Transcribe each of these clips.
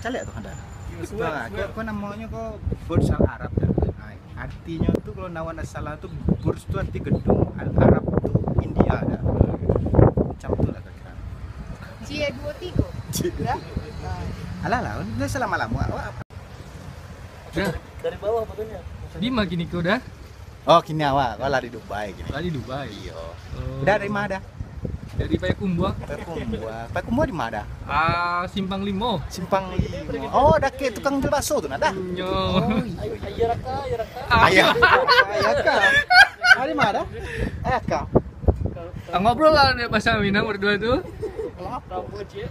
Cale tuh ada. Kok namanya kok Burj Al Arab dah. Nah, artinya tuh kalau nawan salah tuh Burj tuh arti gedung, Al Arab tuh India dah. Macam tuh lah kira-kira. G23. Ya? Alah lah, udah selama-lama. Udah. Dari bawah fotonya. Di mana kini kau dah? Oh, kini awak, kau lari Dubai gini. Lari Dubai. Iya. Oh. Udah dari mana? Dari Payakumbuh. Payakumbuh di mana? Simpang 5. Simpang 5. Oh, ada ke tukang jual bakso tuh nada. Nyo. Oh, iya. Ayah raka. Ayah. Ayah kah? Dari mana? Ayah kah? Ngobrol lah nih bahasa Minang berdua tuh. Rambut ya.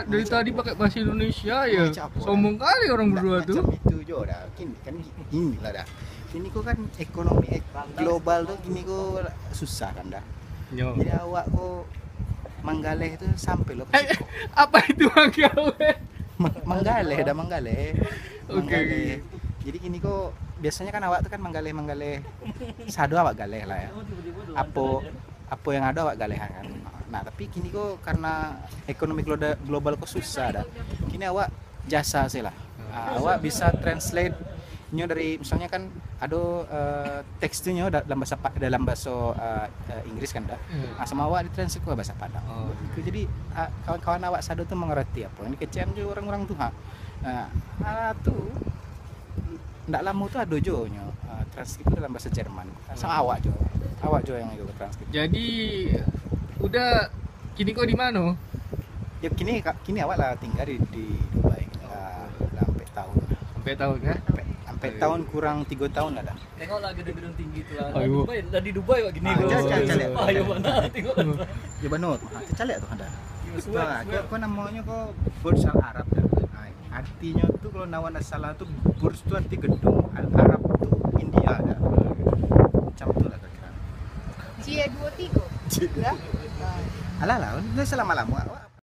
Dari tadi pakai bahasa Indonesia ya. Macam apa? Sombong kali orang berdua tuh. Macam itu juga dah. Kini kan gini lah dah. Kini kok kan ekonomi global tuh kini kok susah kan dah. Nyo. Jadi awak kok manggaleh itu sampai loh. Apa itu gawe? Manggaleh dah manggaleh. Oke. Manggaleh. Jadi kini kok biasanya kan awak tuh kan manggaleh sado awak galeh lah ya. Apa yang ada awak galeh kan. Nah, tapi kini kok karena ekonomi global kok susah dah. Kini awak jasa sih lah. Awak bisa translate nyo dari misalnya kan ada teksturnya dalam bahasa Inggris kan dah. Nah, sama awak ditranslate ke bahasa Padang. Oh. Jadi kawan-kawan awak sado tuh mengerti apa. Ini kecem juga orang-orang tuh ha. Nah, tuh ndak lama tuh ada jo nyo transkrip dalam bahasa Jerman. Sama awak jo. Awak jo yang itu transkrip. Jadi udah kini kau di mana? Ya kini awak lah tinggal di Dubai sampai tahun. Sampai tahun ya? Sampai tahun kurang 3 tahun lah dah. Tengok lah gedung-gedung tinggi itu lah. Ayo. Di Dubai kok gini kok. Cale. Ayo mana tengok. Ya banut. Cale tuh ada. Kok namanya kok Burj Al Arab dah. Nah, artinya tuh kalau nawan salah tuh Burj tuh arti gedung, Al Arab tuh India dah. Macam tuh lah kira-kira. G23. Ya? Alah lah, udah selama-lama.